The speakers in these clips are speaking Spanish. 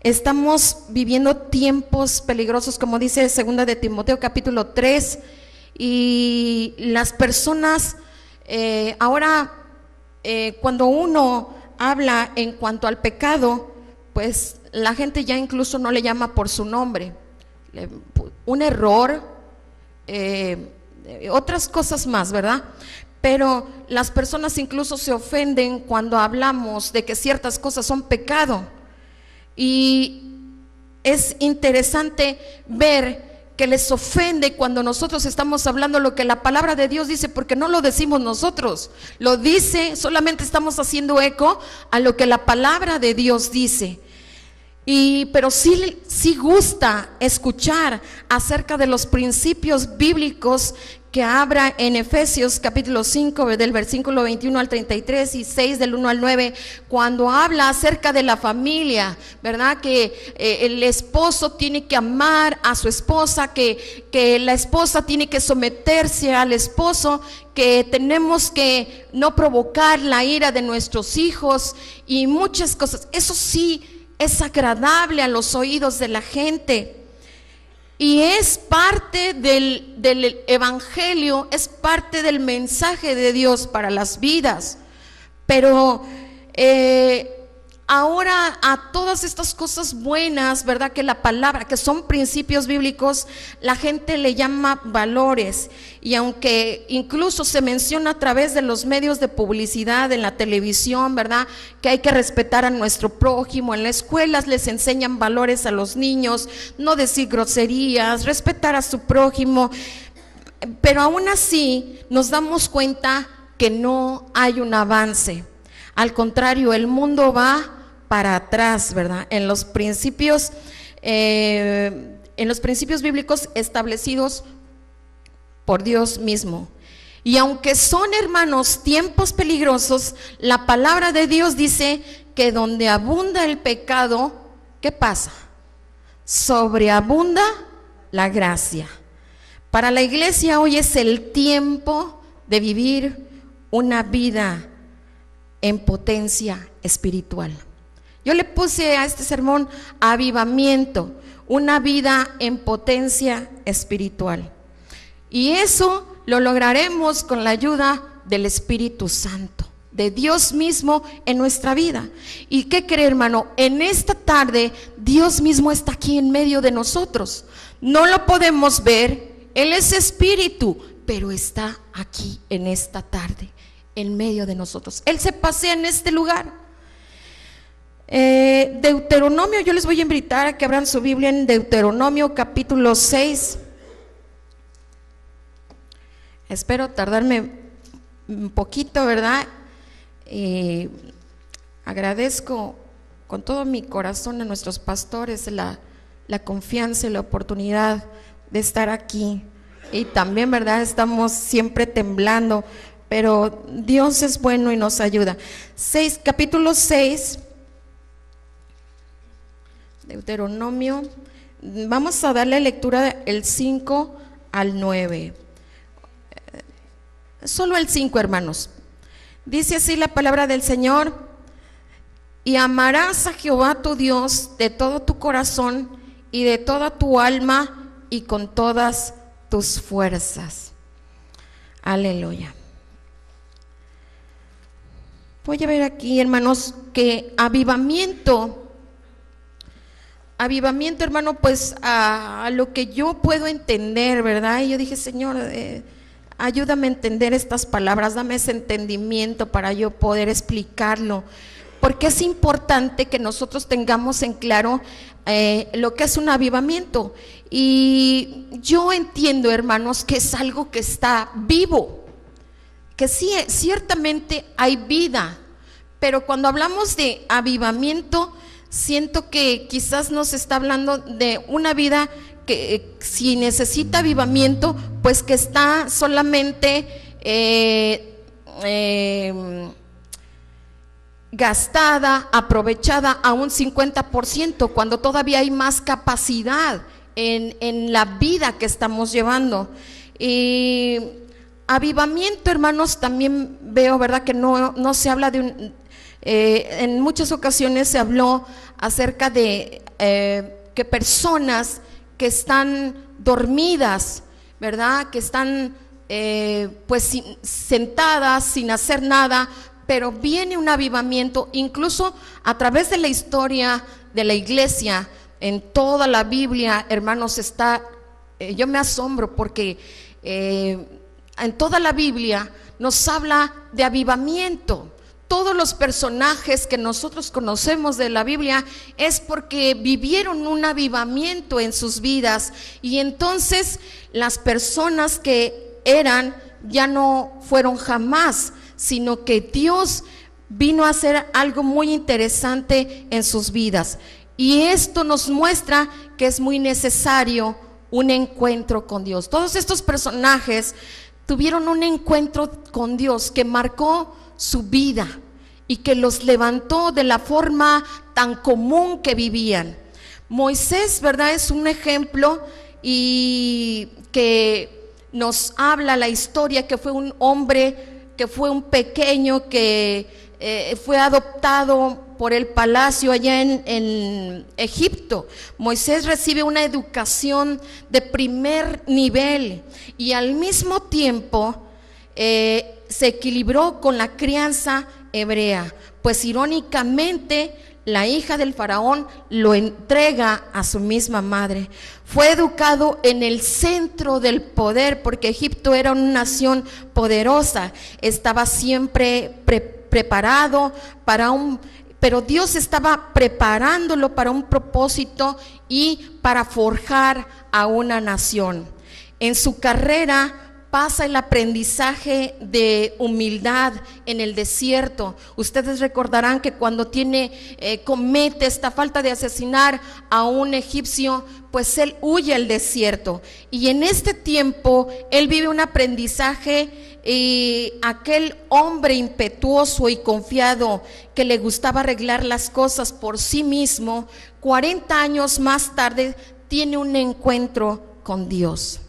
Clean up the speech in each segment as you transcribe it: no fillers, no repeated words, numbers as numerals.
Estamos viviendo tiempos peligrosos, como dice 2 de Timoteo capítulo 3, y las personas ahora cuando uno habla en cuanto al pecado, pues la gente ya incluso no le llama por su nombre. Un error, otras cosas más, ¿verdad? Pero las personas incluso se ofenden cuando hablamos de que ciertas cosas son pecado. Y es interesante ver que les ofende cuando nosotros estamos hablando lo que la palabra de Dios dice, porque no lo decimos nosotros, lo dice, solamente estamos haciendo eco a lo que la palabra de Dios dice. Pero sí gusta escuchar acerca de los principios bíblicos que habla en Efesios capítulo 5 del versículo 21 al 33 y 6 del 1 al 9, cuando habla acerca de la familia, ¿verdad? Que el esposo tiene que amar a su esposa, que la esposa tiene que someterse al esposo, que tenemos que no provocar la ira de nuestros hijos y muchas cosas. Eso sí es agradable a los oídos de la gente. Y es parte del evangelio, es parte del mensaje de Dios para las vidas. Pero ahora a todas estas cosas buenas, ¿verdad? Que la palabra, que son principios bíblicos, la gente le llama valores. Y aunque incluso se menciona a través de los medios de publicidad, en la televisión, ¿verdad? Que hay que respetar a nuestro prójimo. En las escuelas les enseñan valores a los niños, no decir groserías, respetar a su prójimo. Pero aún así nos damos cuenta que no hay un avance. Al contrario, el mundo va para atrás, ¿verdad? En los principios bíblicos establecidos por Dios mismo. Y aunque son, hermanos, tiempos peligrosos, la palabra de Dios dice que donde abunda el pecado, ¿qué pasa? Sobreabunda la gracia. Para la iglesia hoy es el tiempo de vivir una vida en potencia espiritual. Yo le puse a este sermón avivamiento, una vida en potencia espiritual. Y eso lo lograremos con la ayuda del Espíritu Santo, de Dios mismo en nuestra vida. ¿Y qué cree, hermano? En esta tarde Dios mismo está aquí en medio de nosotros. No lo podemos ver, Él es espíritu, pero está aquí en esta tarde, en medio de nosotros. Él se pasea en este lugar. Deuteronomio, yo les voy a invitar a que abran su Biblia en Deuteronomio capítulo 6. Espero tardarme un poquito, ¿verdad? Agradezco con todo mi corazón a nuestros pastores la confianza y la oportunidad de estar aquí. Y también, ¿verdad? Estamos siempre temblando, pero Dios es bueno y nos ayuda. Capítulo 6, Deuteronomio, vamos a darle lectura el 5 al 9. Solo el 5, hermanos. Dice así la palabra del Señor: y amarás a Jehová tu Dios de todo tu corazón y de toda tu alma y con todas tus fuerzas. Aleluya. Voy a ver aquí, hermanos, que avivamiento, hermano, pues a lo que yo puedo entender, ¿verdad? Y yo dije, Señor, ayúdame a entender estas palabras, dame ese entendimiento para yo poder explicarlo, porque es importante que nosotros tengamos en claro lo que es un avivamiento. Y yo entiendo, hermanos, que es algo que está vivo, que sí, ciertamente hay vida, pero cuando hablamos de avivamiento, siento que quizás nos está hablando de una vida que si necesita avivamiento, pues que está solamente gastada, aprovechada a un 50%, cuando todavía hay más capacidad en la vida que estamos llevando. Y avivamiento, hermanos, también veo, ¿verdad?, que no se habla de En muchas ocasiones se habló acerca de que personas que están dormidas, ¿verdad? Que están pues sentadas sin hacer nada, pero viene un avivamiento, incluso a través de la historia de la iglesia, en toda la Biblia, hermanos, está, yo me asombro porque en toda la Biblia nos habla de avivamiento. Todos los personajes que nosotros conocemos de la Biblia es porque vivieron un avivamiento en sus vidas, y entonces las personas que eran ya no fueron jamás, sino que Dios vino a hacer algo muy interesante en sus vidas, y esto nos muestra que es muy necesario un encuentro con Dios. Todos estos personajes tuvieron un encuentro con Dios que marcó su vida y que los levantó de la forma tan común que vivían. Moisés, ¿verdad?, es un ejemplo, y que nos habla la historia que fue un hombre, que fue un pequeño que fue adoptado por el palacio allá en Egipto. Moisés recibe una educación de primer nivel, y al mismo tiempo se equilibró con la crianza hebrea, pues irónicamente la hija del faraón lo entrega a su misma madre. Fue educado en el centro del poder, porque Egipto era una nación poderosa, estaba siempre preparado para pero Dios estaba preparándolo para un propósito y para forjar a una nación. En su carrera pasa el aprendizaje de humildad en el desierto. Ustedes recordarán que cuando comete esta falta de asesinar a un egipcio, pues él huye al desierto, y en este tiempo él vive un aprendizaje. Y aquel hombre impetuoso y confiado que le gustaba arreglar las cosas por sí mismo, 40 años más tarde tiene un encuentro con Dios.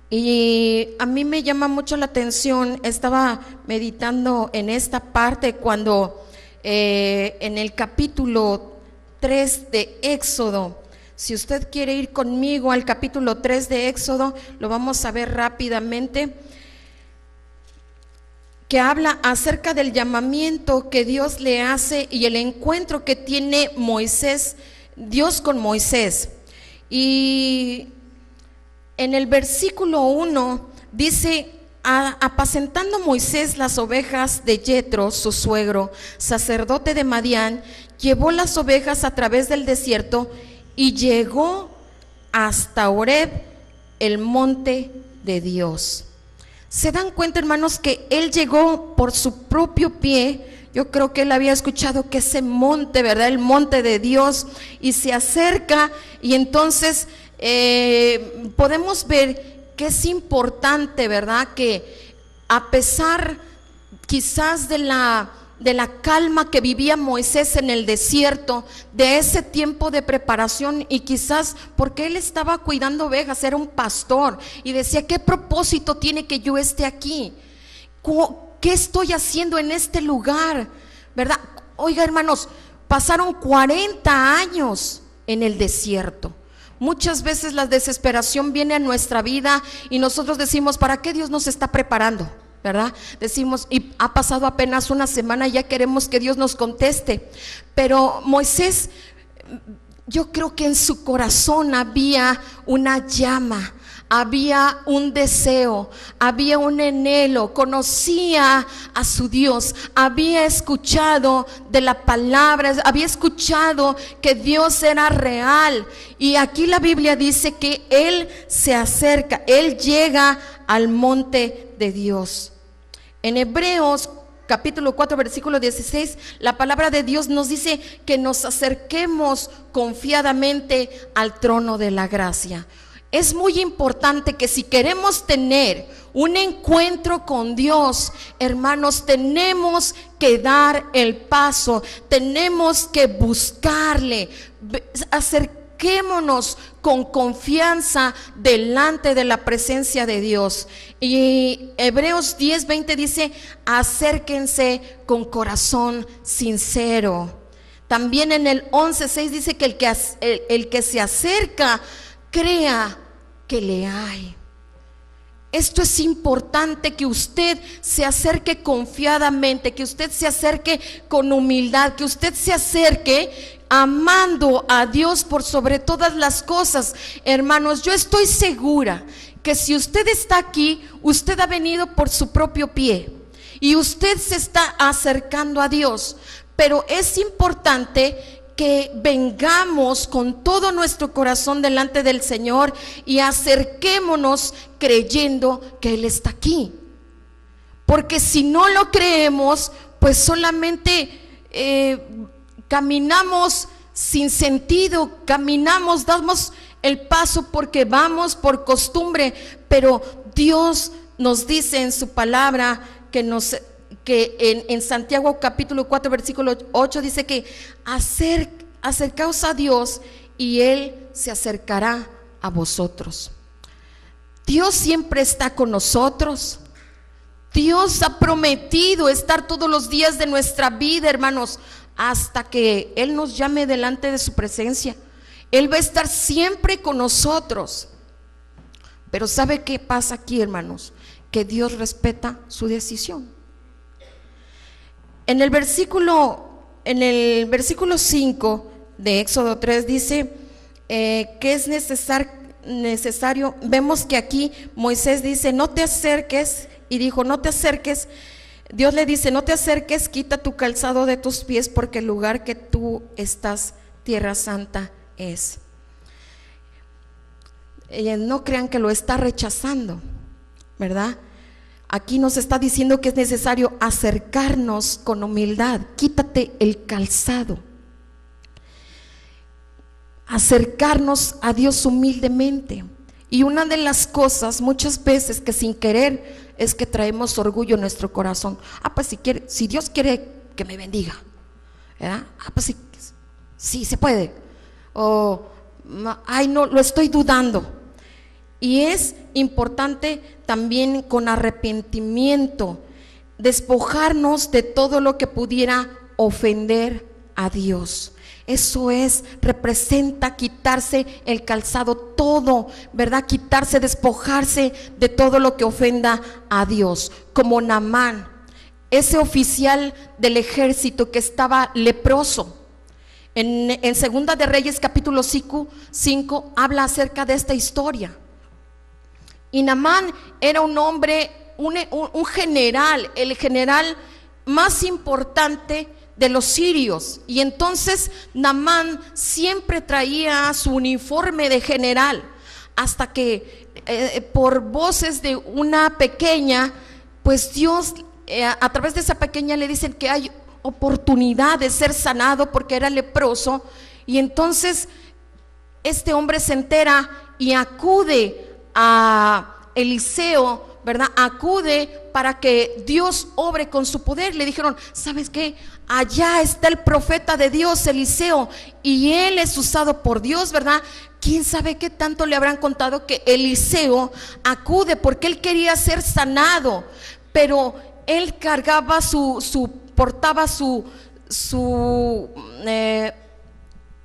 Y a mí me llama mucho la atención, estaba meditando en esta parte cuando en el capítulo 3 de Éxodo, si usted quiere ir conmigo al capítulo 3 de Éxodo, lo vamos a ver rápidamente, que habla acerca del llamamiento que Dios le hace y el encuentro que tiene Dios con Moisés. Y en el versículo 1 dice: apacentando Moisés las ovejas de Jetro, su suegro, sacerdote de Madián, llevó las ovejas a través del desierto y llegó hasta Horeb, el monte de Dios. ¿Se dan cuenta, hermanos, que él llegó por su propio pie? Yo creo que él había escuchado que ese monte, ¿verdad?, el monte de Dios, y se acerca, y entonces podemos ver que es importante, ¿verdad?, que a pesar quizás de la calma que vivía Moisés en el desierto, de ese tiempo de preparación, y quizás porque él estaba cuidando ovejas, era un pastor, y decía: ¿qué propósito tiene que yo esté aquí? ¿Qué estoy haciendo en este lugar? ¿Verdad? Oiga, hermanos, pasaron 40 años en el desierto. Muchas veces la desesperación viene a nuestra vida y nosotros decimos: ¿para qué Dios nos está preparando? ¿Verdad? Decimos, y ha pasado apenas una semana y ya queremos que Dios nos conteste. Pero Moisés, yo creo que en su corazón había una llama, había un deseo, había un anhelo, conocía a su Dios, había escuchado de la palabra, había escuchado que Dios era real. Y aquí la Biblia dice que él se acerca, él llega al monte de Dios. En Hebreos capítulo 4 versículo 16, la palabra de Dios nos dice que nos acerquemos confiadamente al trono de la gracia. Es muy importante que si queremos tener un encuentro con Dios, hermanos, tenemos que dar el paso, tenemos que buscarle, acerquémonos con confianza delante de la presencia de Dios. Y Hebreos 10:20 dice: acérquense con corazón sincero. También en el 11:6 dice que el que se acerca crea que le hay. Esto es importante, que usted se acerque confiadamente, que usted se acerque con humildad, que usted se acerque amando a Dios por sobre todas las cosas. Hermanos, yo estoy segura que si usted está aquí, usted ha venido por su propio pie y usted se está acercando a Dios, pero es importante que vengamos con todo nuestro corazón delante del Señor y acerquémonos creyendo que Él está aquí. Porque si no lo creemos, pues solamente caminamos sin sentido, caminamos, damos el paso porque vamos por costumbre, pero Dios nos dice en su palabra que en Santiago capítulo 4 versículo 8 dice que acercaos a Dios y Él se acercará a vosotros. Dios siempre está con nosotros. Dios ha prometido estar todos los días de nuestra vida, hermanos, hasta que Él nos llame delante de su presencia. Él va a estar siempre con nosotros. Pero ¿sabe qué pasa aquí, hermanos? Que Dios respeta su decisión. En el versículo 5 de Éxodo 3 dice que es necesario. Vemos que aquí Moisés dice: no te acerques, y dijo: no te acerques. Dios le dice: no te acerques, quita tu calzado de tus pies, porque el lugar que tú estás, tierra santa es. No crean que lo está rechazando, ¿verdad? Aquí nos está diciendo que es necesario acercarnos con humildad. Quítate el calzado. Acercarnos a Dios humildemente. Y una de las cosas muchas veces que sin querer es que traemos orgullo en nuestro corazón. Pues si Dios quiere que me bendiga, ¿verdad? Pues sí se puede. O no, lo estoy dudando. Y es importante también con arrepentimiento despojarnos de todo lo que pudiera ofender a Dios. Eso representa quitarse el calzado, todo, ¿verdad? Quitarse, despojarse de todo lo que ofenda a Dios. Como Naamán, ese oficial del ejército que estaba leproso. En Segunda de Reyes capítulo 5 habla acerca de esta historia. Y Naamán era un hombre, un general, el general más importante de los sirios. Y entonces Naamán siempre traía su uniforme de general, hasta que por voces de una pequeña, pues Dios a través de esa pequeña le dicen que hay oportunidad de ser sanado porque era leproso. Y entonces este hombre se entera y acude a Eliseo, ¿verdad? Acude para que Dios obre con su poder. Le dijeron: ¿sabes qué? Allá está el profeta de Dios, Eliseo, y él es usado por Dios, ¿verdad? ¿Quién sabe qué tanto le habrán contado que Eliseo acude porque él quería ser sanado? Pero él cargaba portaba su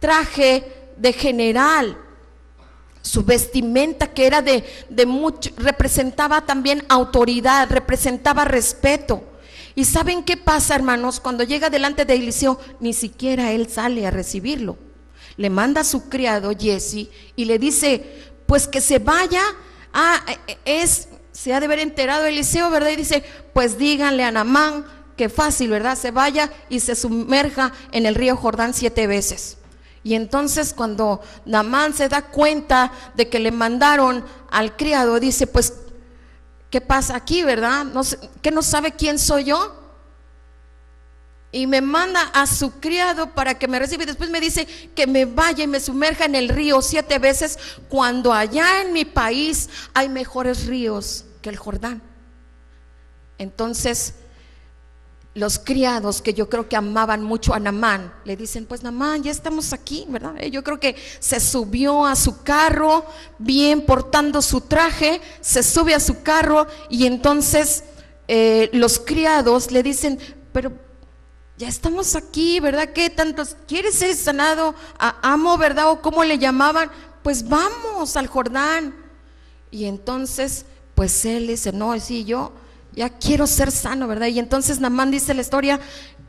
traje de general. Su vestimenta, que era de mucho, representaba también autoridad, representaba respeto. ¿Y saben qué pasa, hermanos? Cuando llega delante de Eliseo, ni siquiera él sale a recibirlo. Le manda a su criado Jesse y le dice: pues que se vaya. Se ha de haber enterado Eliseo, ¿verdad? Y dice: pues díganle a Naamán que fácil, ¿verdad? Se vaya y se sumerja en el río Jordán 7 veces. Y entonces cuando Naamán se da cuenta de que le mandaron al criado, dice: pues, ¿qué pasa aquí, verdad? ¿Qué no sabe quién soy yo? Y me manda a su criado para que me reciba, y después me dice que me vaya y me sumerja en el río 7 veces, cuando allá en mi país hay mejores ríos que el Jordán. Entonces los criados, que yo creo que amaban mucho a Naamán, le dicen: pues Naamán, ya estamos aquí, ¿verdad? Yo creo que se subió a su carro, bien portando su traje, se sube a su carro, y entonces los criados le dicen: pero ya estamos aquí, ¿verdad? ¿Qué tantos? ¿Quieres ser sanado, amo, verdad? ¿O cómo le llamaban? Pues vamos al Jordán. Y entonces, pues él dice: no, sí, yo ya quiero ser sano, ¿verdad? Y entonces Naamán, dice la historia,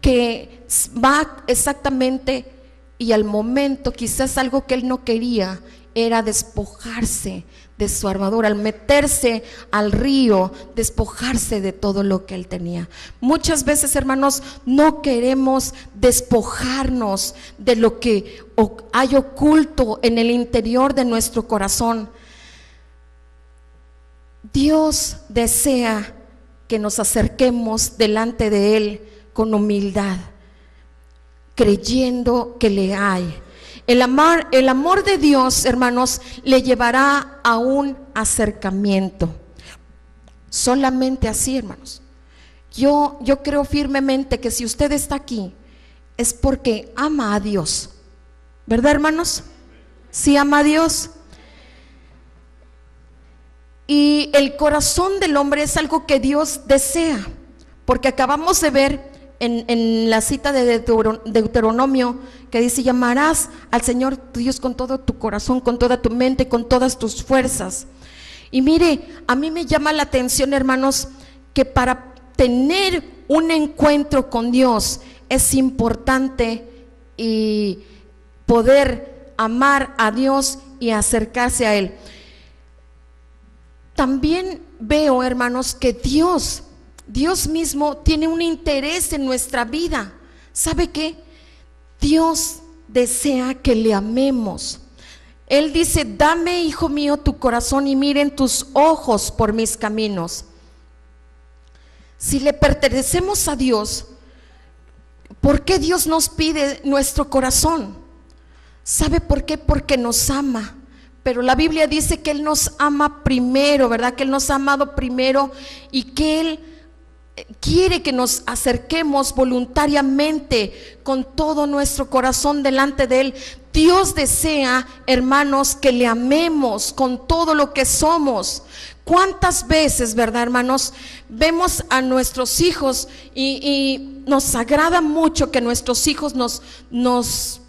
que va exactamente, y al momento, quizás algo que él no quería era despojarse de su armadura, al meterse al río, despojarse de todo lo que él tenía. Muchas veces, hermanos, no queremos despojarnos de lo que hay oculto en el interior de nuestro corazón. Dios desea que nos acerquemos delante de Él con humildad, creyendo que le hay. El amor de Dios, hermanos, le llevará a un acercamiento. Solamente así, hermanos. Yo creo firmemente que si usted está aquí es porque ama a Dios, ¿verdad, hermanos? Sí, ama a Dios. Y el corazón del hombre es algo que Dios desea, porque acabamos de ver en la cita de Deuteronomio, que dice: y amarás al Señor tu Dios con todo tu corazón, con toda tu mente, con todas tus fuerzas. Y mire, a mí me llama la atención, hermanos, que para tener un encuentro con Dios es importante y poder amar a Dios y acercarse a Él. También veo, hermanos, que Dios mismo tiene un interés en nuestra vida. ¿Sabe qué? Dios desea que le amemos. Él dice: dame, hijo mío, tu corazón, y miren tus ojos por mis caminos. Si le pertenecemos a Dios, ¿por qué Dios nos pide nuestro corazón? ¿Sabe por qué? Porque nos ama. Pero la Biblia dice que Él nos ama primero, ¿verdad? Que Él nos ha amado primero, y que Él quiere que nos acerquemos voluntariamente con todo nuestro corazón delante de Él. Dios desea, hermanos, que le amemos con todo lo que somos. ¿Cuántas veces, verdad, hermanos, vemos a nuestros hijos y nos agrada mucho que nuestros hijos nos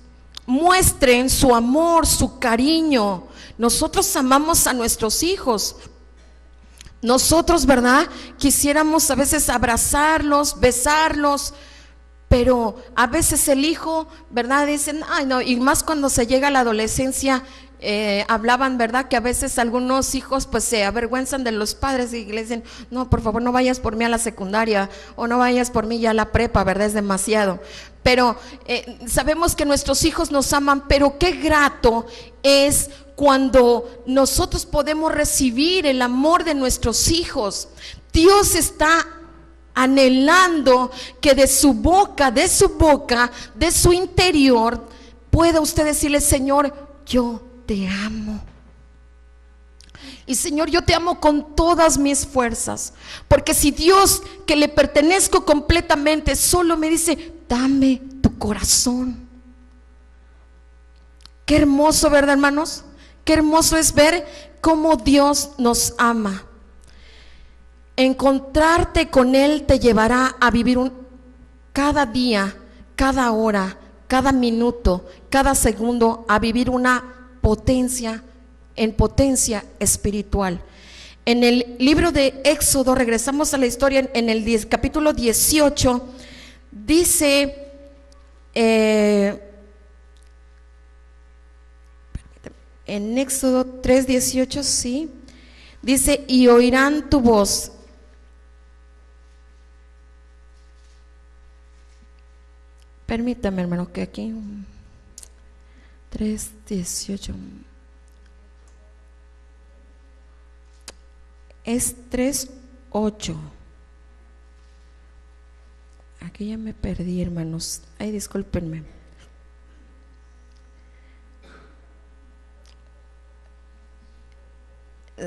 muestren su amor, su cariño? Nosotros amamos a nuestros hijos. Nosotros, ¿verdad?, quisiéramos a veces abrazarlos, besarlos, pero a veces el hijo, ¿verdad?, dicen: ay, no, y más cuando se llega a la adolescencia. Hablaban, ¿verdad?, que a veces algunos hijos pues se avergüenzan de los padres y le dicen: no, por favor, no vayas por mí a la secundaria, o no vayas por mí ya a la prepa, ¿verdad?, es demasiado. Pero sabemos que nuestros hijos nos aman, pero qué grato es cuando nosotros podemos recibir el amor de nuestros hijos. Dios está anhelando que de su boca, de su interior, pueda usted decirle: Señor, yo te amo. Y Señor, yo te amo con todas mis fuerzas. Porque si Dios, que le pertenezco completamente, solo me dice: dame tu corazón. Qué hermoso, ¿verdad, hermanos? Qué hermoso es ver cómo Dios nos ama. Encontrarte con Él te llevará a vivir cada día, cada hora, cada minuto, cada segundo, a vivir potencia espiritual. En el libro de Éxodo, regresamos a la historia, en el capítulo 18, dice, en Éxodo 3:18, sí, dice: y oirán tu voz. Permítame, hermano, que aquí 3:18 es 3:8. Aquí ya me perdí, hermanos. Ay, discúlpenme.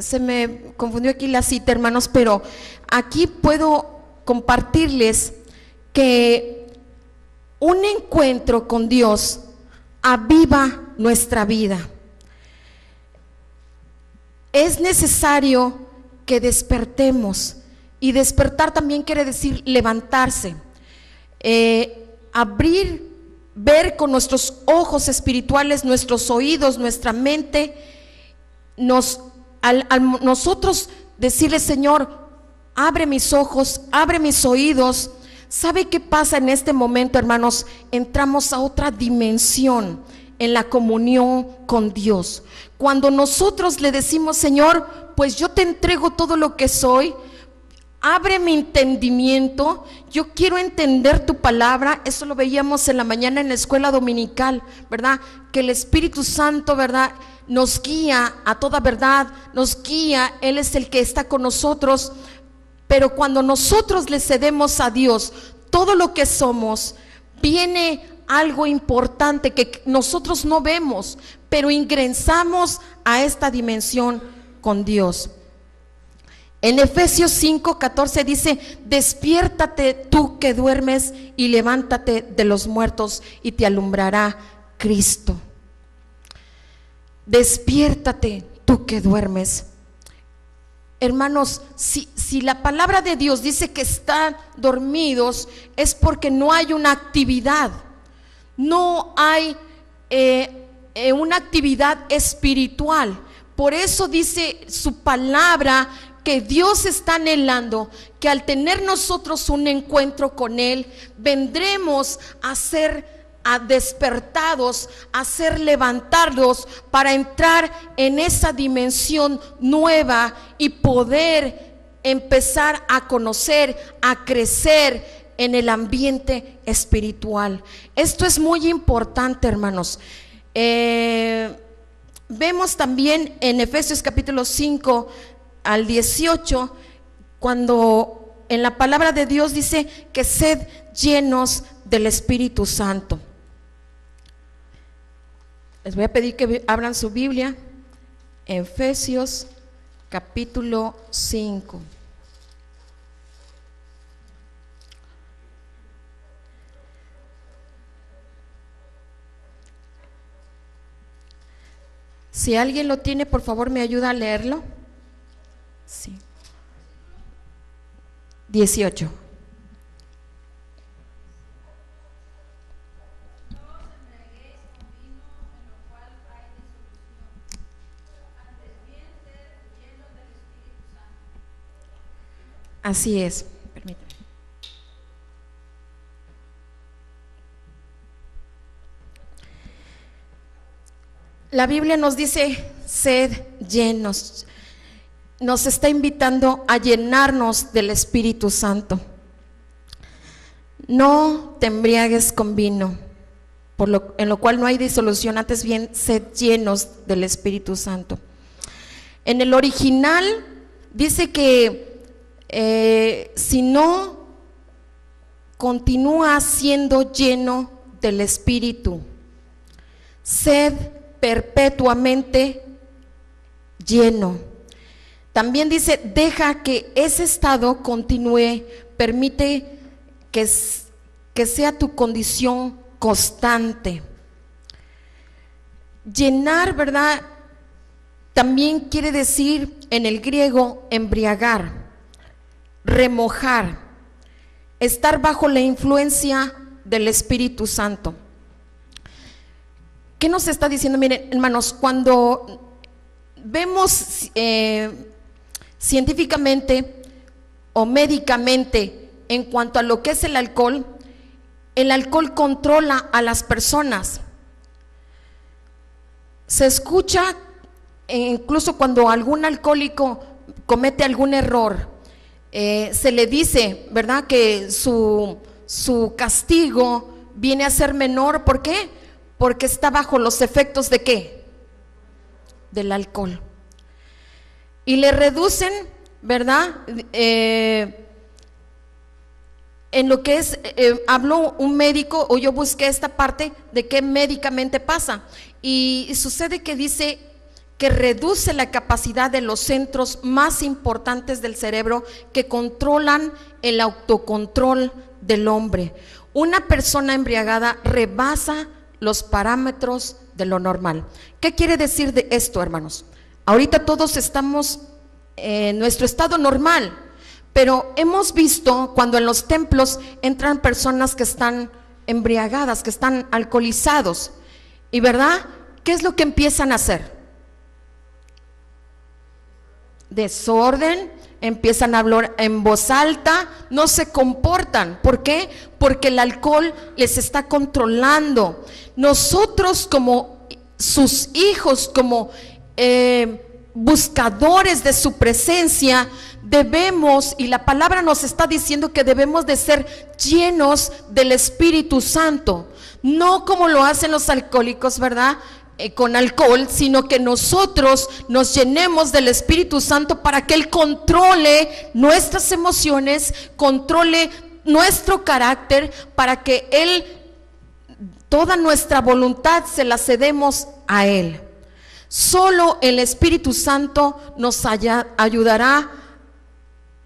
Se me confundió aquí la cita, hermanos, pero aquí puedo compartirles que un encuentro con Dios aviva nuestra vida. Es necesario que despertemos, y despertar también quiere decir levantarse, abrir, ver con nuestros ojos espirituales, nuestros oídos, nuestra mente, al nosotros decirle: Señor, abre mis ojos, abre mis oídos. ¿Sabe qué pasa en este momento, hermanos? Entramos a otra dimensión en la comunión con Dios. Cuando nosotros le decimos: Señor, pues yo te entrego todo lo que soy, abre mi entendimiento, yo quiero entender tu palabra. Eso lo veíamos en la mañana en la escuela dominical, ¿verdad? Que el Espíritu Santo, ¿verdad?, nos guía a toda verdad, nos guía, Él es el que está con nosotros. Pero cuando nosotros le cedemos a Dios todo lo que somos, viene algo importante que nosotros no vemos, pero ingresamos a esta dimensión con Dios. En Efesios 5:14 dice: despiértate tú que duermes y levántate de los muertos y te alumbrará Cristo. Despiértate tú que duermes. Hermanos, si la palabra de Dios dice que están dormidos, es porque no hay una actividad, no hay una actividad espiritual. Por eso dice su palabra que Dios está anhelando que al tener nosotros un encuentro con Él, vendremos a ser despertados, a ser levantados para entrar en esa dimensión nueva y poder empezar a conocer, a crecer en el ambiente espiritual. Esto es muy importante, hermanos. Vemos también en Efesios capítulo 5 al 18, cuando en la palabra de Dios dice que sed llenos del Espíritu Santo. Les voy a pedir que abran su Biblia en Efesios capítulo 5. Si alguien lo tiene, por favor, me ayuda a leerlo. Sí. 18. Así es. Permítame. La Biblia nos dice: sed llenos. Nos está invitando a llenarnos del Espíritu Santo. No te embriagues con vino, en lo cual no hay disolución, antes bien sed llenos del Espíritu Santo. En el original dice que si no continúa siendo lleno del Espíritu, sed perpetuamente lleno. También dice: deja que ese estado continúe, permite que sea tu condición constante. Llenar, ¿verdad?, también quiere decir en el griego embriagar, remojar, estar bajo la influencia del Espíritu Santo. ¿Qué nos está diciendo? Miren, hermanos, cuando vemos científicamente o médicamente en cuanto a lo que es el alcohol controla a las personas. Se escucha incluso cuando algún alcohólico comete algún error, se le dice, ¿verdad?, que su castigo viene a ser menor. ¿Por qué? Porque está bajo los efectos ¿de qué? Del alcohol. Y le reducen, ¿verdad?, en lo que es, habló un médico, o yo busqué esta parte de qué médicamente pasa, y sucede que dice que reduce la capacidad de los centros más importantes del cerebro que controlan el autocontrol del hombre. Una persona embriagada rebasa los parámetros de lo normal. ¿Qué quiere decir de esto, hermanos? Ahorita todos estamos en nuestro estado normal, pero hemos visto cuando en los templos entran personas que están embriagadas, que están alcoholizados, y ¿verdad? ¿Qué es lo que empiezan a hacer? Desorden, empiezan a hablar en voz alta, no se comportan. ¿Por qué? Porque el alcohol les está controlando. Nosotros como sus hijos, como buscadores de su presencia, debemos, y la palabra nos está diciendo que debemos de ser llenos del Espíritu Santo, no como lo hacen los alcohólicos, ¿verdad? Con alcohol, sino que nosotros nos llenemos del Espíritu Santo para que Él controle nuestras emociones, controle nuestro carácter, para que Él, toda nuestra voluntad se la cedemos a Él. Solo el Espíritu Santo nos ayudará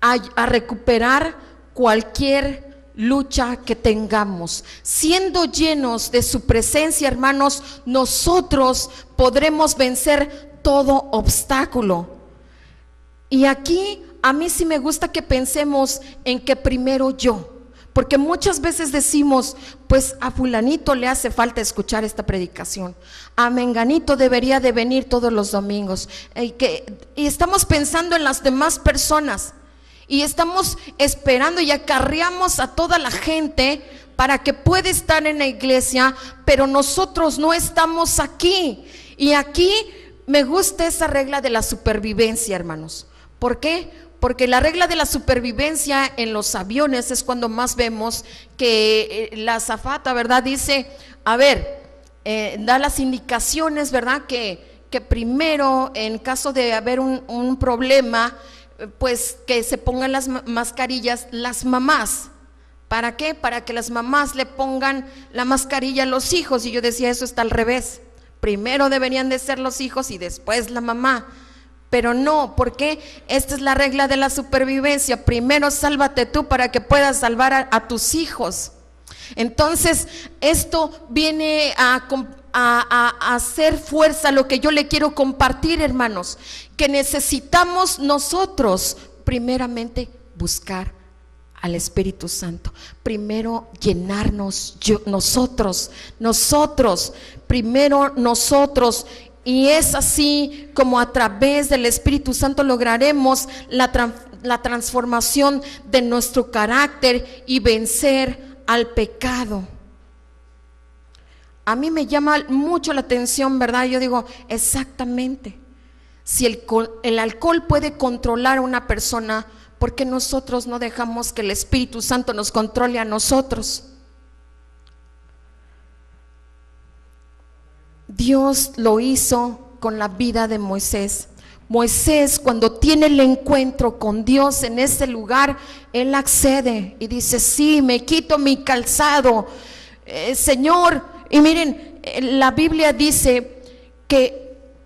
a recuperar cualquier lucha que tengamos. Siendo llenos de su presencia, hermanos, nosotros podremos vencer todo obstáculo. Y aquí a mí sí me gusta que pensemos en que primero yo, porque muchas veces decimos, pues a fulanito le hace falta escuchar esta predicación, a menganito debería de venir todos los domingos, y estamos pensando en las demás personas, y estamos esperando y acarreamos a toda la gente para que pueda estar en la iglesia, pero nosotros no estamos aquí. Y aquí me gusta esa regla de la supervivencia, hermanos. ¿Por qué? Porque la regla de la supervivencia en los aviones es cuando más vemos que la azafata, ¿verdad? Dice, a ver, da las indicaciones, ¿verdad? Que primero, en caso de haber un problema, pues que se pongan las mascarillas las mamás. ¿Para qué? Para que las mamás le pongan la mascarilla a los hijos. Y yo decía, eso está al revés. Primero deberían de ser los hijos y después la mamá. Pero no, porque esta es la regla de la supervivencia. Primero sálvate tú para que puedas salvar a tus hijos. Entonces, esto viene a hacer fuerza lo que yo le quiero compartir, hermanos, que necesitamos nosotros primeramente buscar al Espíritu Santo, primero llenarnos nosotros, y es así como a través del Espíritu Santo lograremos la transformación de nuestro carácter y vencer al pecado. A mí me llama mucho la atención, ¿verdad? Yo digo, exactamente, si el alcohol puede controlar a una persona, ¿por qué nosotros no dejamos que el Espíritu Santo nos controle a nosotros? Dios lo hizo con la vida de Moisés. Moisés, cuando tiene el encuentro con Dios en ese lugar, él accede y dice, sí, me quito mi calzado, Señor. Y miren, la Biblia dice que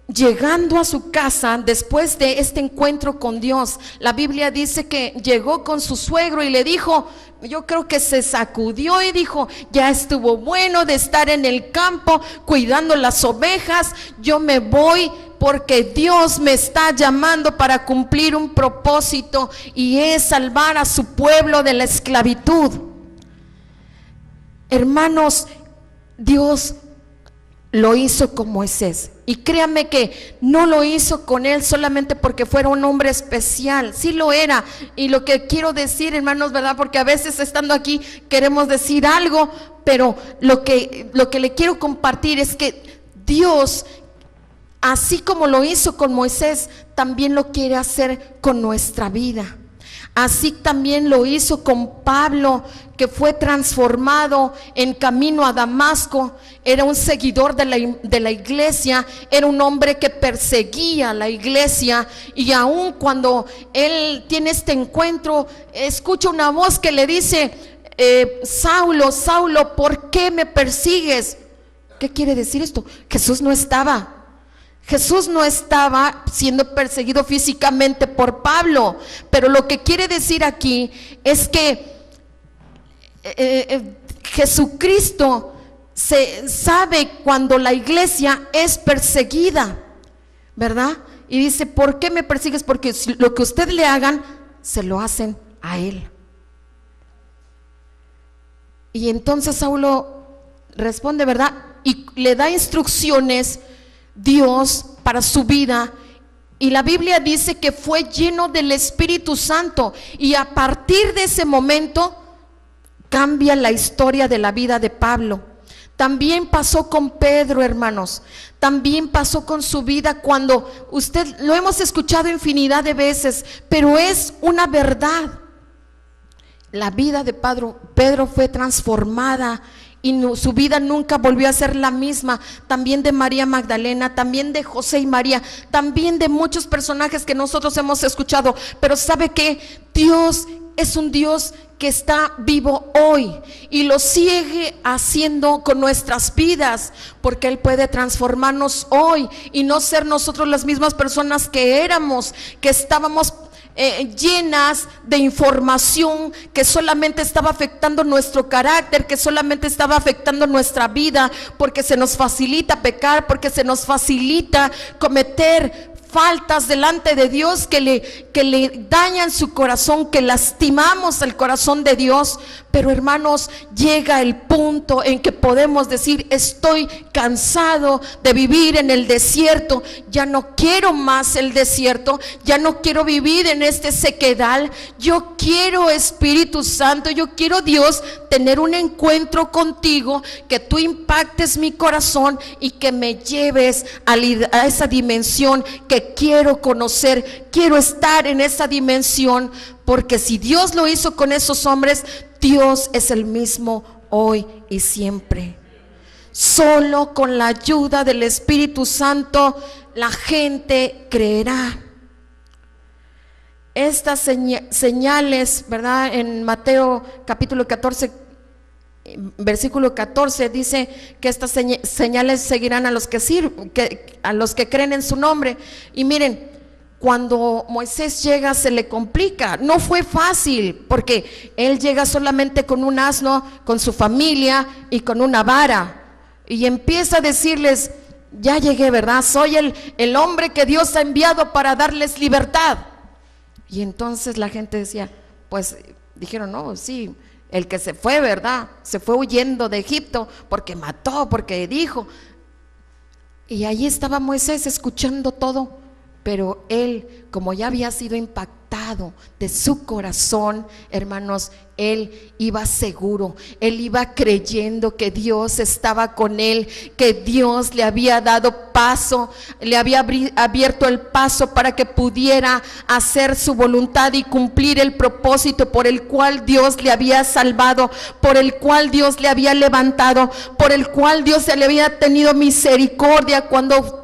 llegando a su casa, después de este encuentro con Dios, la Biblia dice que llegó con su suegro y le dijo, yo creo que se sacudió y dijo, ya estuvo bueno de estar en el campo cuidando las ovejas, yo me voy porque Dios me está llamando para cumplir un propósito, y es salvar a su pueblo de la esclavitud. Hermanos, Dios lo hizo con Moisés, y créanme que no lo hizo con él solamente porque fuera un hombre especial, sí lo era. Y lo que quiero decir, hermanos, ¿verdad? Porque a veces estando aquí queremos decir algo, pero lo que le quiero compartir es que Dios, así como lo hizo con Moisés, también lo quiere hacer con nuestra vida. Así también lo hizo con Pablo, que fue transformado en camino a Damasco. Era un seguidor de la iglesia, era un hombre que perseguía a la iglesia, y aun cuando él tiene este encuentro, escucha una voz que le dice, Saulo, Saulo, ¿por qué me persigues? ¿Qué quiere decir esto? Jesús no estaba siendo perseguido físicamente por Pablo, pero lo que quiere decir aquí es que Jesucristo se sabe cuando la iglesia es perseguida, ¿verdad? Y dice, ¿por qué me persigues? Porque lo que usted le hagan, se lo hacen a él. Y entonces Saulo responde, ¿verdad? Y le da instrucciones Dios para su vida. Y la Biblia dice que fue lleno del Espíritu Santo. Y a partir de ese momento cambia la historia de la vida de Pablo. También pasó con Pedro, hermanos. También pasó con su vida, cuando usted lo hemos escuchado infinidad de veces, pero es una verdad. La vida de Pedro fue transformada y su vida nunca volvió a ser la misma. También de María Magdalena, también de José y María, también de muchos personajes que nosotros hemos escuchado. Pero ¿sabe qué? Dios es un Dios que está vivo hoy y lo sigue haciendo con nuestras vidas, porque Él puede transformarnos hoy y no ser nosotros las mismas personas que éramos, que estábamos llenas de información que solamente estaba afectando nuestro carácter, que solamente estaba afectando nuestra vida, porque se nos facilita pecar, porque se nos facilita cometer faltas delante de Dios que le dañan su corazón, que lastimamos el corazón de Dios. Pero hermanos, llega el punto en que podemos decir, estoy cansado de vivir en el desierto, ya no quiero más el desierto, ya no quiero vivir en este sequedal. Yo quiero, Espíritu Santo, yo quiero, Dios, tener un encuentro contigo, que tú impactes mi corazón y que me lleves a esa dimensión que quiero conocer. Quiero estar en esa dimensión, porque si Dios lo hizo con esos hombres, Dios es el mismo hoy y siempre. Solo con la ayuda del Espíritu Santo la gente creerá. Estas señales, ¿verdad? En Mateo capítulo 14, versículo 14 dice que estas señales seguirán a los que creen en su nombre. Y miren, cuando Moisés llega se le complica. No fue fácil, porque él llega solamente con un asno, con su familia y con una vara, y empieza a decirles, ya llegué, ¿verdad? Soy el hombre que Dios ha enviado para darles libertad. Y entonces la gente decía, pues dijeron, no, sí, el que se fue, ¿verdad? Se fue huyendo de Egipto porque mató, porque dijo. Y allí estaba Moisés escuchando todo. Pero él, como ya había sido impactado de su corazón, hermanos, él iba seguro, él iba creyendo que Dios estaba con él, que Dios le había dado paso, le había abierto el paso para que pudiera hacer su voluntad y cumplir el propósito por el cual Dios le había salvado, por el cual Dios le había levantado, por el cual Dios le había tenido misericordia cuando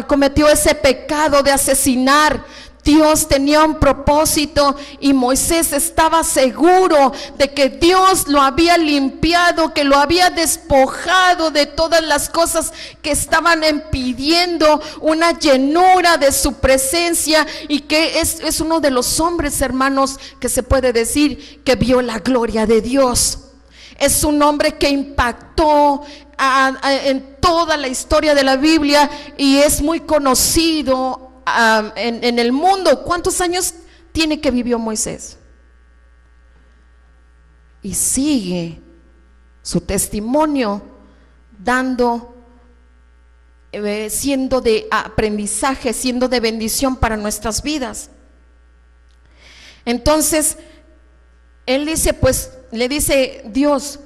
cometió ese pecado de asesinar. Dios tenía un propósito y Moisés estaba seguro de que Dios lo había limpiado, que lo había despojado de todas las cosas que estaban impidiendo una llenura de su presencia, y que es uno de los hombres, hermanos, que se puede decir que vio la gloria de Dios. Es un hombre que impactó en toda la historia de la Biblia y es muy conocido en el mundo. ¿Cuántos años tiene que vivió Moisés? Y sigue su testimonio siendo de aprendizaje, siendo de bendición para nuestras vidas. Entonces él dice, pues le dice Dios,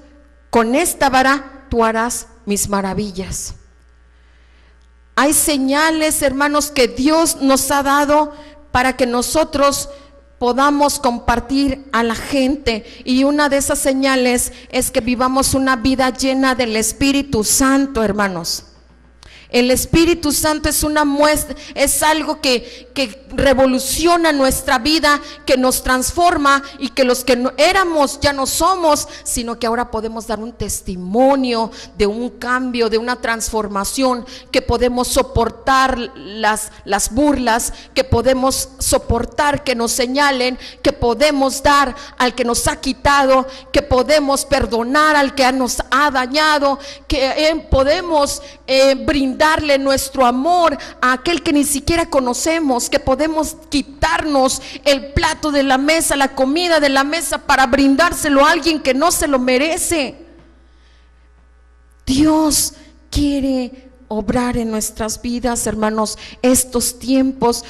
con esta vara tú harás mis maravillas. Hay señales, hermanos, que Dios nos ha dado para que nosotros podamos compartir a la gente, y una de esas señales es que vivamos una vida llena del Espíritu Santo, hermanos. El Espíritu Santo es una muestra, es algo que revoluciona nuestra vida, que nos transforma, y que los que no éramos ya no somos, sino que ahora podemos dar un testimonio de un cambio, de una transformación, que podemos soportar las burlas, que podemos soportar que nos señalen, que podemos dar al que nos ha quitado, que podemos perdonar al que nos ha dañado, que podemos brindarle nuestro amor a aquel que ni siquiera conocemos, que podemos quitarnos el plato de la mesa, la comida de la mesa, para brindárselo a alguien que no se lo merece. Dios quiere obrar en nuestras vidas, hermanos. Estos tiempos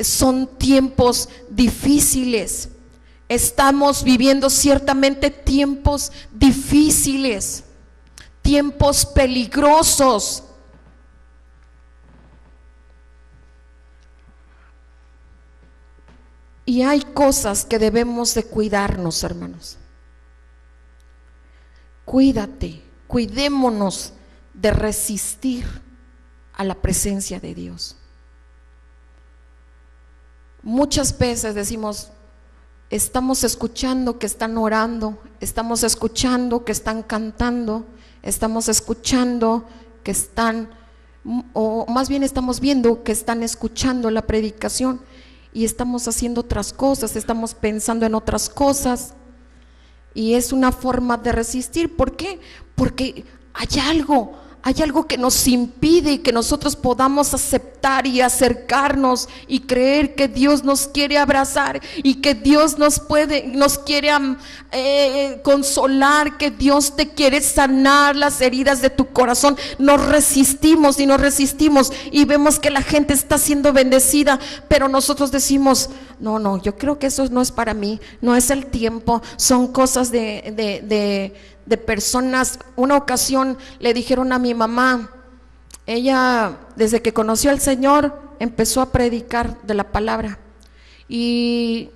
son tiempos difíciles. Estamos viviendo ciertamente tiempos difíciles, tiempos peligrosos. Y hay cosas que debemos de cuidarnos, hermanos. Cuídate, cuidémonos de resistir a la presencia de Dios. Muchas veces decimos, estamos escuchando que están orando, estamos escuchando que están cantando, estamos escuchando que están, o más bien estamos viendo que están escuchando la predicación, y estamos haciendo otras cosas, estamos pensando en otras cosas, y es una forma de resistir. ¿Por qué? Porque hay algo que nos impide que nosotros podamos aceptar y acercarnos y creer que Dios nos quiere abrazar, y que Dios nos quiere consolar, que Dios te quiere sanar las heridas de tu corazón. Nos resistimos y vemos que la gente está siendo bendecida, pero nosotros decimos, no, yo creo que eso no es para mí, no es el tiempo, son cosas de personas. Una ocasión le dijeron a mi mamá, ella desde que conoció al Señor empezó a predicar de la palabra, y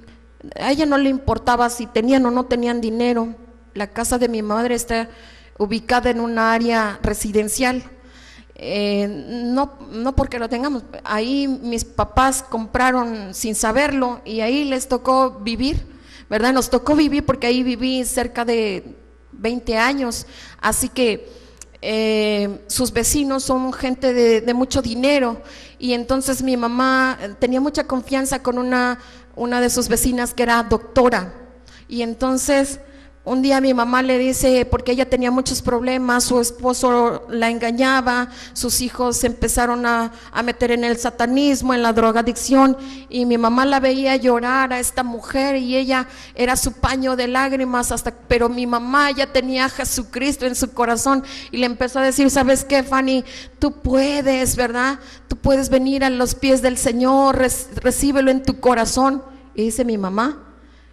a ella no le importaba si tenían o no tenían dinero. La casa de mi madre está ubicada en un área residencial, no porque lo tengamos, ahí mis papás compraron sin saberlo, y ahí les tocó vivir, ¿verdad? Nos tocó vivir porque ahí viví cerca de 20 años, así que sus vecinos son gente de mucho dinero, y entonces mi mamá tenía mucha confianza con una de sus vecinas que era doctora, y entonces un día mi mamá le dice, porque ella tenía muchos problemas, su esposo la engañaba, sus hijos se empezaron a meter en el satanismo, en la drogadicción, y mi mamá la veía llorar a esta mujer, y ella era su paño de lágrimas, pero mi mamá ya tenía a Jesucristo en su corazón, y le empezó a decir, ¿sabes qué, Fanny? Tú puedes, ¿verdad? Tú puedes venir a los pies del Señor, recíbelo en tu corazón. Y dice mi mamá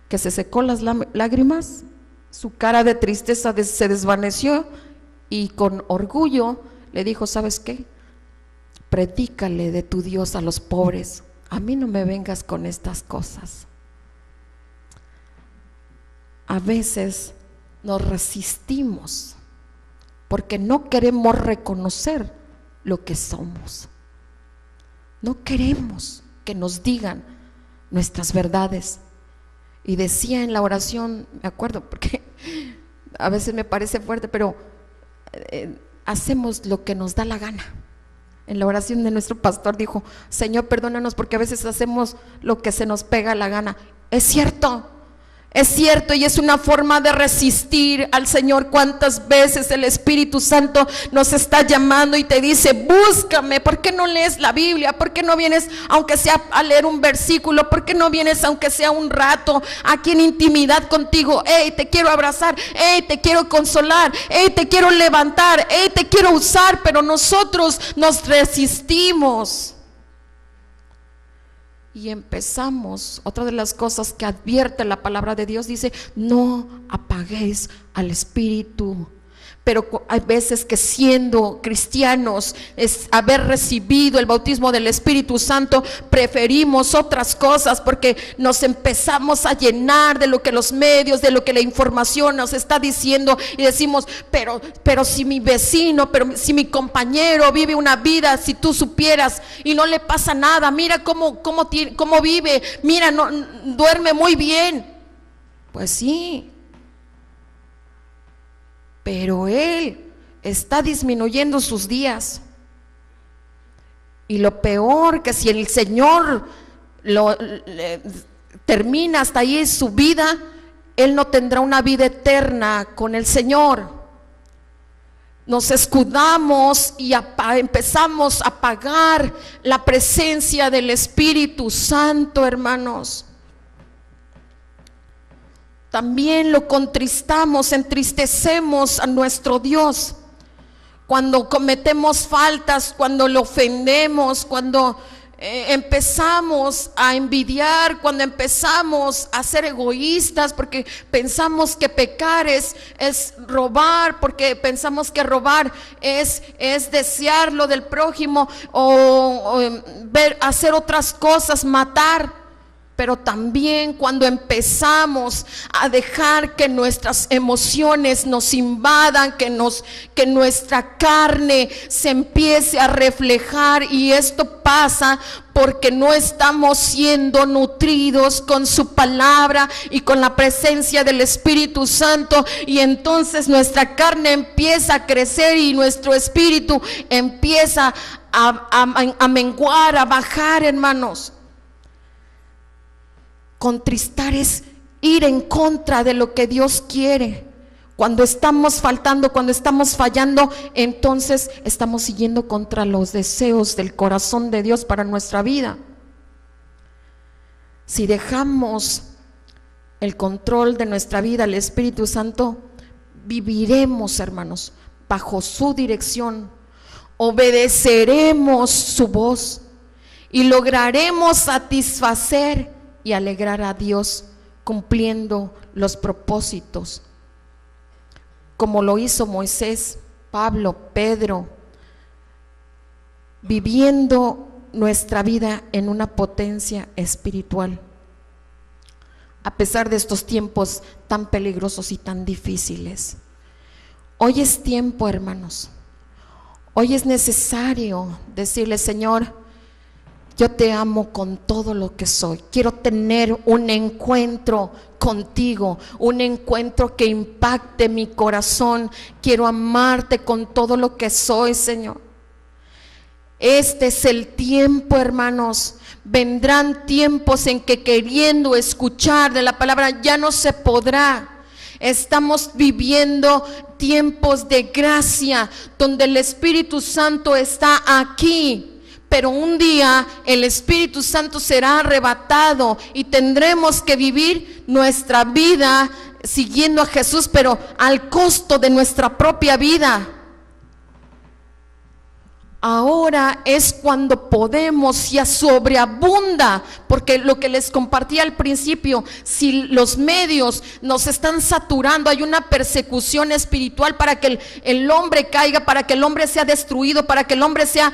que se secó las lágrimas, su cara de tristeza se desvaneció, y con orgullo le dijo, ¿sabes qué? Predícale de tu Dios a los pobres, a mí no me vengas con estas cosas. A veces nos resistimos porque no queremos reconocer lo que somos, no queremos que nos digan nuestras verdades. Y decía en la oración, me acuerdo, porque a veces me parece fuerte, pero hacemos lo que nos da la gana. En la oración de nuestro pastor dijo, Señor, perdónanos porque a veces hacemos lo que se nos pega la gana. Es cierto, y es una forma de resistir al Señor. Cuántas veces el Espíritu Santo nos está llamando y te dice, búscame. ¿Por qué no lees la Biblia? ¿Por qué no vienes aunque sea a leer un versículo? ¿Por qué no vienes aunque sea un rato aquí en intimidad contigo? Hey, te quiero abrazar, hey, te quiero consolar, hey, te quiero levantar, hey, te quiero usar. Pero nosotros nos resistimos. Y empezamos, otra de las cosas que advierte la palabra de Dios, dice, no apaguéis al Espíritu. Pero hay veces que siendo cristianos, es haber recibido el bautismo del Espíritu Santo, preferimos otras cosas porque nos empezamos a llenar de lo que los medios, de lo que la información nos está diciendo, y decimos, pero si mi vecino, pero si mi compañero vive una vida, si tú supieras, y no le pasa nada, mira cómo vive, mira, no, duerme muy bien. Pues sí, pero él está disminuyendo sus días. Y lo peor, que si el Señor termina hasta ahí su vida, él no tendrá una vida eterna con el Señor. Nos escudamos y empezamos a apagar la presencia del Espíritu Santo, hermanos. También lo contristamos, entristecemos a nuestro Dios cuando cometemos faltas, cuando lo ofendemos, cuando empezamos a envidiar, cuando empezamos a ser egoístas, porque pensamos que pecar es robar, porque pensamos que robar es desear lo del prójimo, o hacer otras cosas, matar. Pero también cuando empezamos a dejar que nuestras emociones nos invadan, que nuestra carne se empiece a reflejar, y esto pasa porque no estamos siendo nutridos con su palabra y con la presencia del Espíritu Santo, y entonces nuestra carne empieza a crecer y nuestro espíritu empieza a menguar, a bajar, hermanos. Contristar es ir en contra de lo que Dios quiere. Cuando estamos faltando, cuando estamos fallando, entonces estamos siguiendo contra los deseos del corazón de Dios para nuestra vida. Si dejamos el control de nuestra vida al Espíritu Santo, viviremos, hermanos, bajo su dirección, obedeceremos su voz y lograremos satisfacer y alegrar a Dios, cumpliendo los propósitos, como lo hizo Moisés, Pablo, Pedro, viviendo nuestra vida en una potencia espiritual, a pesar de estos tiempos tan peligrosos y tan difíciles. Hoy es tiempo, hermanos, hoy es necesario decirle: Señor, yo te amo con todo lo que soy. Quiero tener un encuentro contigo, un encuentro que impacte mi corazón. Quiero amarte con todo lo que soy, Señor. Este es el tiempo, hermanos. Vendrán tiempos en que, queriendo escuchar de la palabra, ya no se podrá. Estamos viviendo tiempos de gracia, donde el Espíritu Santo está aquí. Pero un día el Espíritu Santo será arrebatado y tendremos que vivir nuestra vida siguiendo a Jesús, pero al costo de nuestra propia vida. Ahora es cuando podemos, ya sobreabunda, porque lo que les compartí al principio, si los medios nos están saturando, hay una persecución espiritual para que el hombre caiga, para que el hombre sea destruido, para que el hombre sea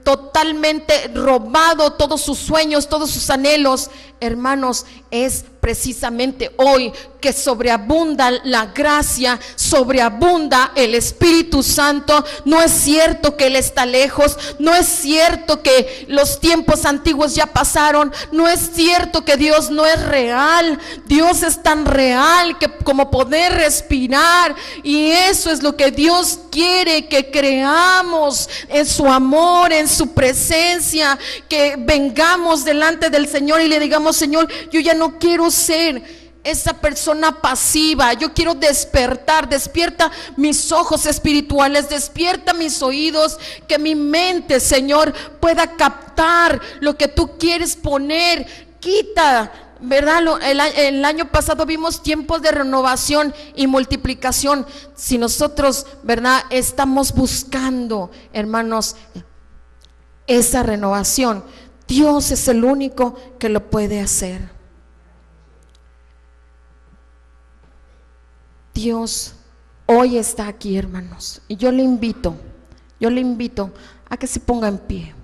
totalmente robado, todos sus sueños, todos sus anhelos. Hermanos, es precisamente hoy que sobreabunda la gracia, sobreabunda el Espíritu Santo. No es cierto que Él está lejos, no es cierto que los tiempos antiguos ya pasaron, no es cierto que Dios no es real. Dios es tan real que como poder respirar, y eso es lo que Dios quiere, que creamos en su amor, en su presencia, que vengamos delante del Señor y le digamos: Señor, yo ya no quiero ser esa persona pasiva, yo quiero despertar. Despierta mis ojos espirituales, despierta mis oídos, que mi mente, Señor, pueda captar lo que tú quieres poner. Quita, ¿verdad? El año pasado vimos tiempos de renovación y multiplicación. Si nosotros, ¿verdad?, estamos buscando, hermanos, esa renovación, Dios es el único que lo puede hacer. Dios hoy está aquí, hermanos. Y yo le invito a que se ponga en pie.